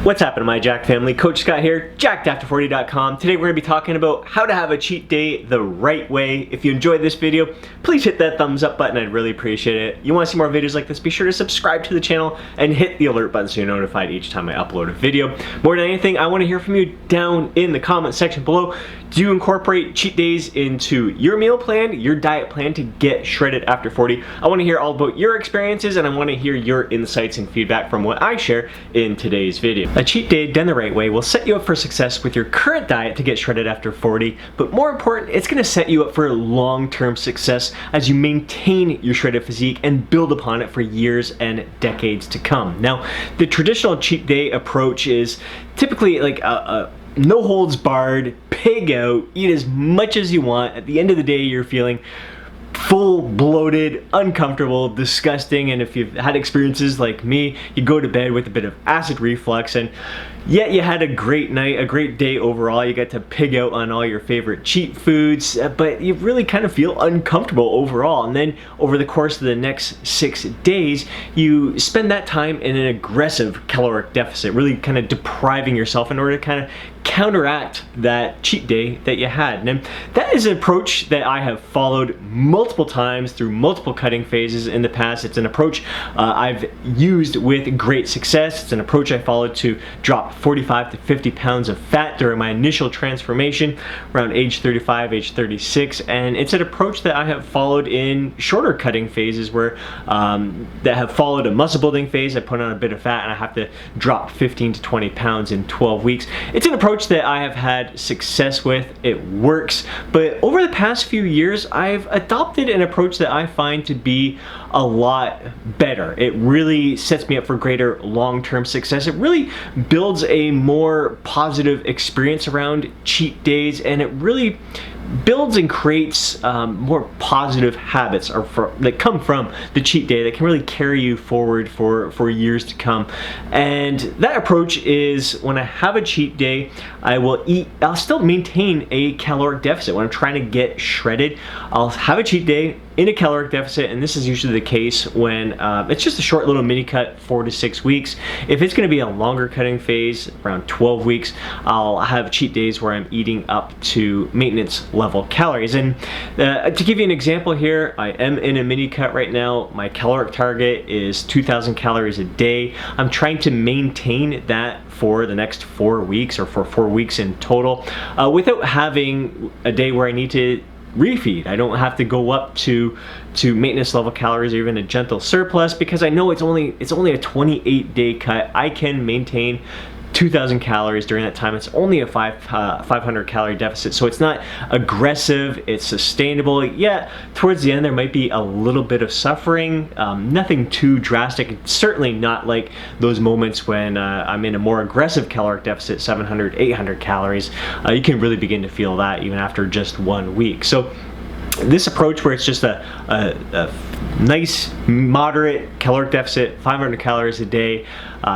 What's happening, my Jack family? Coach Scott here, jackedafter40.com. Today we're going to be talking about how to have a cheat day the right way. If you enjoyed this video, please hit that thumbs up button. I'd really appreciate it. You want to see more videos like this, be sure to subscribe to the channel and hit the alert button so you're notified each time I upload a video. More than anything, I want to hear from you down in the comment section below. Do you incorporate cheat days into your meal plan, your diet plan to get shredded after 40? I want to hear all about your experiences, and I want to hear your insights and feedback from what I share in today's video. A cheat day done the right way will set you up for success with your current diet to get shredded after 40, but more important, it's going to set you up for long-term success as you maintain your shredded physique and build upon it for years and decades to come. Now, the traditional cheat day approach is typically like a no holds barred, pig out, eat as much as you want. At the end of the day, you're feeling full, bloated, uncomfortable, disgusting, and if you've had experiences like me, you go to bed with a bit of acid reflux, and yet you had a great night, a great day overall. You got to pig out on all your favorite cheat foods, but you really kind of feel uncomfortable overall. And then over the course of the next 6 days, you spend that time in an aggressive caloric deficit, really kind of depriving yourself in order to kind of counteract that cheat day that you had. And that is an approach that I have followed multiple times through multiple cutting phases in the past. It's an approach I've used with great success. It's an approach I followed to drop 45 to 50 pounds of fat during my initial transformation around age 35, age 36, and it's an approach that I have followed in shorter cutting phases where that have followed a muscle building phase. I put on a bit of fat and I have to drop 15 to 20 pounds in 12 weeks. It's an approach that I have had success with. It works, but over the past few years I've adopted an approach that I find to be a lot better. It really sets me up for greater long-term success. It really builds a more positive experience around cheat days, and it really builds and creates more positive habits that come from the cheat day that can really carry you forward for years to come. And that approach is, when I have a cheat day, I'll still maintain a caloric deficit. When I'm trying to get shredded, I'll have a cheat day in a caloric deficit, and this is usually the case when it's just a short little mini cut, 4 to 6 weeks. If it's going to be a longer cutting phase, around 12 weeks, I'll have cheat days where I'm eating up to maintenance level calories. And to give you an example here, I am in a mini cut right now. My caloric target is 2,000 calories a day. I'm trying to maintain that for the next 4 weeks, or for 4 weeks in total, without having a day where I need to refeed. I don't have to go up to maintenance level calories or even a gentle surplus, because I know it's only a 28-day cut. I can maintain 2,000 calories during that time. It's only a 500 calorie deficit, so it's not aggressive, it's sustainable. Yeah, towards the end there might be a little bit of suffering, nothing too drastic. It's certainly not like those moments when I'm in a more aggressive caloric deficit, 700, 800 calories. You can really begin to feel that even after just 1 week. So this approach, where it's just a nice moderate caloric deficit, 500 calories a day,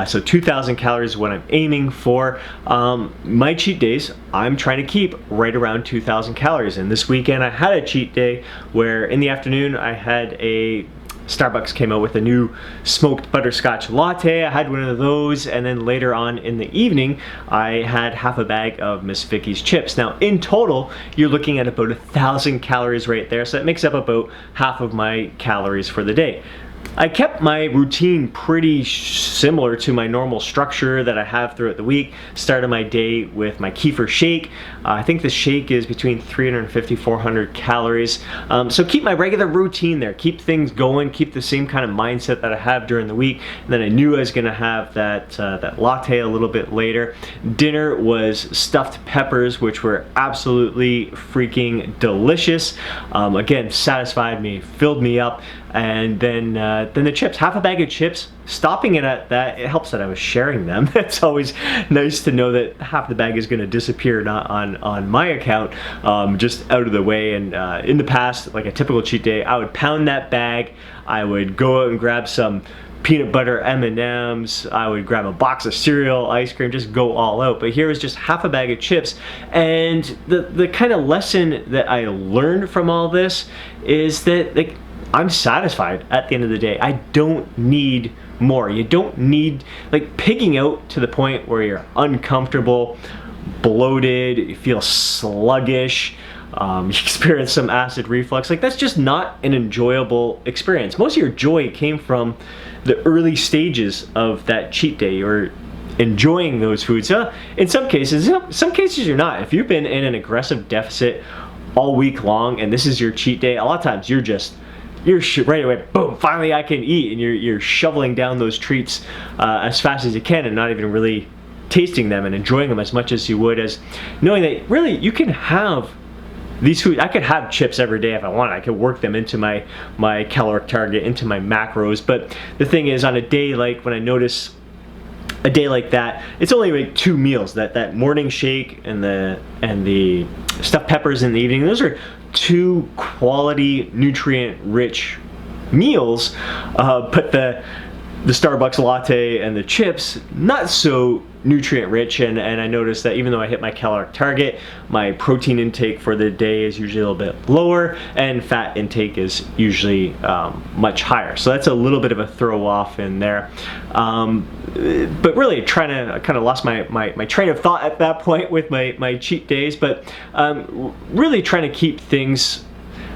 so 2,000 calories is what I'm aiming for. My cheat days, I'm trying to keep right around 2,000 calories. And this weekend I had a cheat day where in the afternoon I had Starbucks came out with a new smoked butterscotch latte. I had one of those, and then later on in the evening I had half a bag of Miss Vicky's chips. Now in total you're looking at about 1,000 calories right there, so that makes up about half of my calories for the day. I kept my routine pretty similar to my normal structure that I have throughout the week. Started my day with my kefir shake. I think the shake is between 350 400 calories. So keep my regular routine there. Keep things going. Keep the same kind of mindset that I have during the week. And then I knew I was going to have that latte a little bit later. Dinner was stuffed peppers, which were absolutely freaking delicious. Again, satisfied me, filled me up. And then the chips, half a bag of chips. Stopping it at that, it helps that I was sharing them. It's always nice to know that half the bag is going to disappear, not on my account, just out of the way. And in the past, like a typical cheat day, I would pound that bag. I would go out and grab some peanut butter M&Ms, I would grab a box of cereal, ice cream, just go all out. But here is just half a bag of chips. And the kind of lesson that I learned from all this is that, like, I'm satisfied at the end of the day. I don't need more. You don't need, like, pigging out to the point where you're uncomfortable, bloated, you feel sluggish, you experience some acid reflux. Like, that's just not an enjoyable experience. Most of your joy came from the early stages of that cheat day. You're enjoying those foods. In some cases you're not. If you've been in an aggressive deficit all week long and this is your cheat day, a lot of times you're right away, boom, finally I can eat, and you're shoveling down those treats as fast as you can and not even really tasting them and enjoying them as much as you would, as knowing that really you can have these foods. I could have chips every day if I wanted. I could work them into my caloric target, into my macros. But the thing is, on a day like, when I notice a day like that, it's only like 2 meals. That morning shake and the stuffed peppers in the evening. Those are 2 quality, nutrient-rich meals. But the Starbucks latte and the chips, not so nutrient rich, and I noticed that even though I hit my caloric target, my protein intake for the day is usually a little bit lower, and fat intake is usually much higher. So that's a little bit of a throw off in there. But really I kind of lost my train of thought at that point with my cheat days, but really trying to keep things,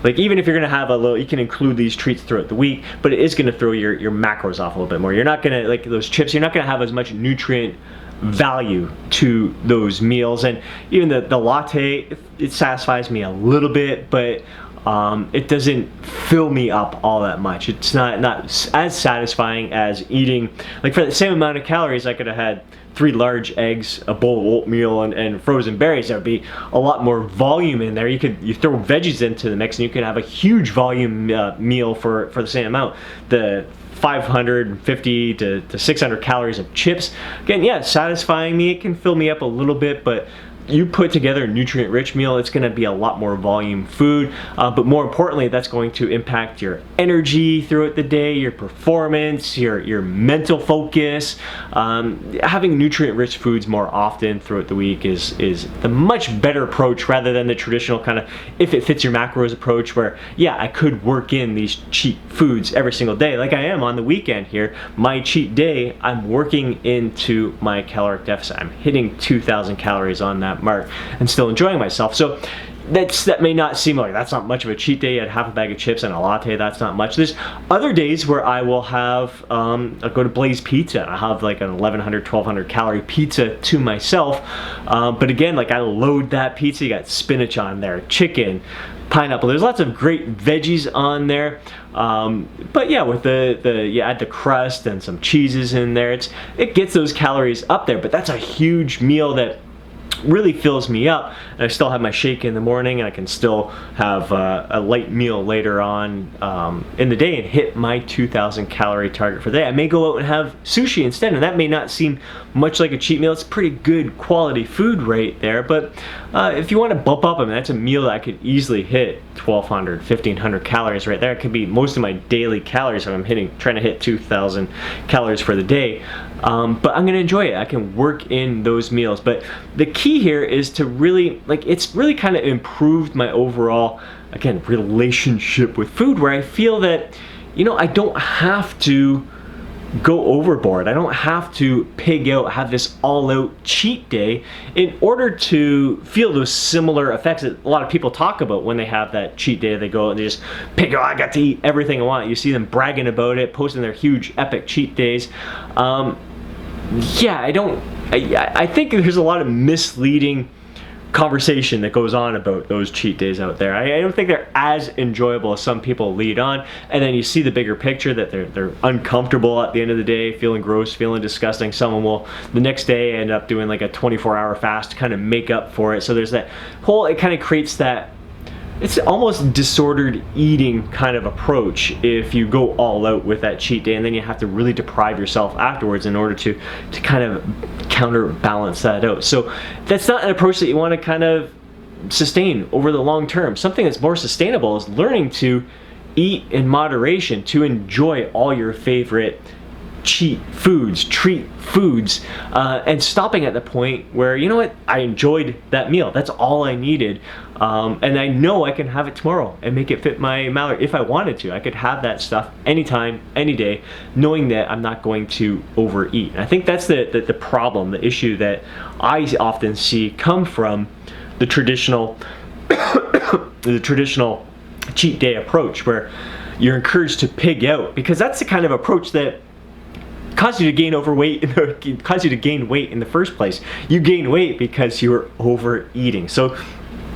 like, even if you're gonna have a little, you can include these treats throughout the week, but it is gonna throw your macros off a little bit more. You're not gonna, like those chips, you're not gonna have as much nutrient value to those meals. And even the latte, it satisfies me a little bit, but it doesn't fill me up all that much. It's not as satisfying as eating, like, for the same amount of calories I could have had 3 large eggs, a bowl of oatmeal, and frozen berries. There would be a lot more volume in there. You throw veggies into the mix and you could have a huge volume meal for the same amount. The 550 to 600 calories of chips, again, yeah, it's satisfying me. It can fill me up a little bit, but you put together a nutrient-rich meal, it's going to be a lot more volume food, but more importantly, that's going to impact your energy throughout the day, your performance, your mental focus. Having nutrient-rich foods more often throughout the week is the much better approach, rather than the traditional kind of if it fits your macros approach, where, yeah, I could work in these cheat foods every single day, like I am on the weekend here. My cheat day, I'm working into my caloric deficit. I'm hitting 2,000 calories on that mark and still enjoying myself. So that may not seem like that's not much of a cheat day. I'd have a bag of chips and a latte, that's not much. There's other days where I will have I'll go to Blaze Pizza and I have like an 1100 1200 calorie pizza to myself, but again, like, I load that pizza. You got spinach on there, chicken, pineapple, there's lots of great veggies on there, but yeah, with you add the crust and some cheeses in there, it gets those calories up there. But that's a huge meal that really fills me up, and I still have my shake in the morning, and I can still have a light meal later on in the day and hit my 2,000 calorie target for the day. I may go out and have sushi instead, and that may not seem much like a cheat meal. It's pretty good quality food right there, but if you want to bump up, I mean, that's a meal that I could easily hit 1,200, 1,500 calories right there. It could be most of my daily calories if I'm trying to hit 2,000 calories for the day. But I'm gonna enjoy it. I can work in those meals. But the key here is to really, like, it's really kind of improved my overall, again, relationship with food, where I feel that, you know, I don't have to go overboard. I don't have to pig out, have this all-out cheat day in order to feel those similar effects that a lot of people talk about when they have that cheat day. They go and they just pig out, I got to eat everything I want. You see them bragging about it, posting their huge epic cheat days. Yeah, I think there's a lot of misleading conversation that goes on about those cheat days out there. I don't think they're as enjoyable as some people lead on, and then you see the bigger picture that they're uncomfortable at the end of the day, feeling gross, feeling disgusting. Someone will the next day end up doing like a 24-hour fast to kind of make up for it. So there's that whole, it kind of creates that, it's almost disordered eating kind of approach if you go all out with that cheat day, and then you have to really deprive yourself afterwards in order to kind of counterbalance that out. So that's not an approach that you want to kind of sustain over the long term. Something that's more sustainable is learning to eat in moderation, to enjoy all your favorite cheat foods, treat foods, and stopping at the point where, you know what, I enjoyed that meal. That's all I needed. And I know I can have it tomorrow and make it fit my mallet if I wanted to. I could have that stuff anytime, any day, knowing that I'm not going to overeat. And I think that's the problem, the issue that I often see come from the traditional the traditional cheat day approach, where you're encouraged to pig out, because that's the kind of approach that caused you to gain caused you to gain weight in the first place. You gain weight because you were overeating. So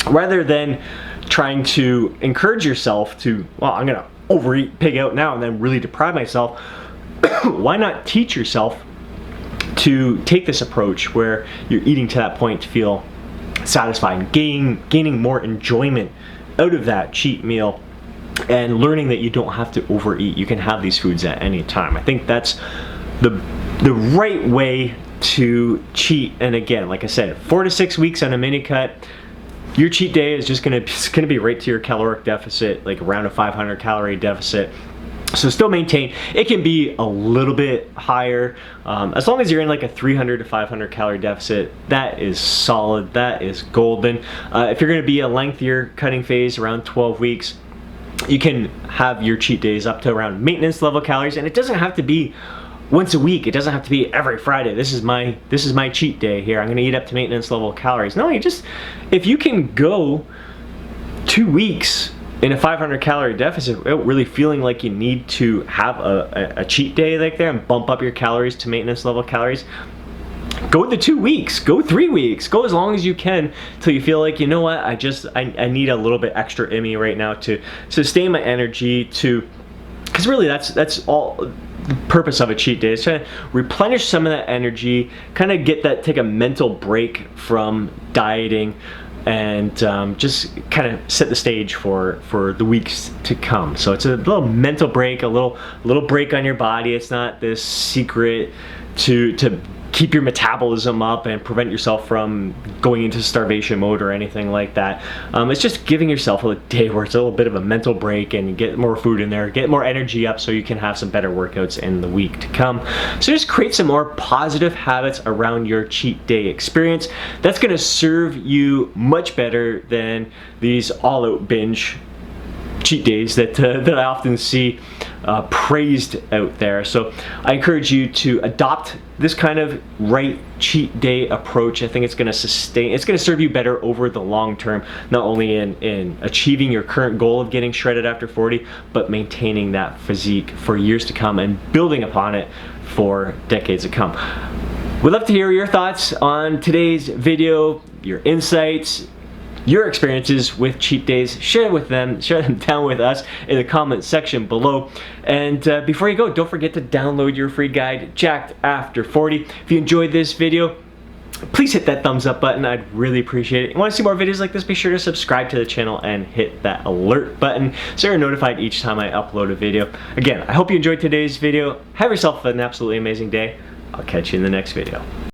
rather than trying to encourage yourself to, well, I'm gonna overeat, pig out now, and then really deprive myself, why not teach yourself to take this approach where you're eating to that point to feel satisfied, gaining more enjoyment out of that cheat meal, and learning that you don't have to overeat. You can have these foods at any time. I think that's the right way to cheat. And again, like I said, 4 to 6 weeks on a mini cut, your cheat day is just gonna be right to your caloric deficit, like around a 500 calorie deficit. So still maintain. It can be a little bit higher, as long as you're in like a 300 to 500 calorie deficit. That is solid. That is golden. If you're going to be a lengthier cutting phase, around 12 weeks, you can have your cheat days up to around maintenance level calories, and it doesn't have to be once a week. It doesn't have to be every Friday. This is my cheat day here. I'm going to eat up to maintenance level calories. No, if you can go 2 weeks in a 500 calorie deficit without really feeling like you need to have a cheat day like there and bump up your calories to maintenance level calories, go the 2 weeks, go 3 weeks, go as long as you can till you feel like, you know what, I need a little bit extra in me right now to sustain my energy, because really that's all the purpose of a cheat day, is trying to replenish some of that energy, kind of take a mental break from dieting, and just kind of set the stage for the weeks to come. So it's a little mental break, a little break on your body. It's not this secret to keep your metabolism up and prevent yourself from going into starvation mode or anything like that. It's just giving yourself a day where it's a little bit of a mental break, and you get more food in there, get more energy up so you can have some better workouts in the week to come. So just create some more positive habits around your cheat day experience. That's gonna serve you much better than these all-out binge cheat days that I often see praised out there. So I encourage you to adopt this kind of right cheat day approach. I think it's going to serve you better over the long term, not only in achieving your current goal of getting shredded after 40, but maintaining that physique for years to come and building upon it for decades to come. We'd love to hear your thoughts on today's video, your insights, your experiences with cheat days. Share them down with us in the comment section below. And before you go, don't forget to download your free guide, Jacked After 40. If you enjoyed this video, please hit that thumbs up button. I'd really appreciate it. If you want to see more videos like this, be sure to subscribe to the channel and hit that alert button so you're notified each time I upload a video. Again, I hope you enjoyed today's video. Have yourself an absolutely amazing day. I'll catch you in the next video.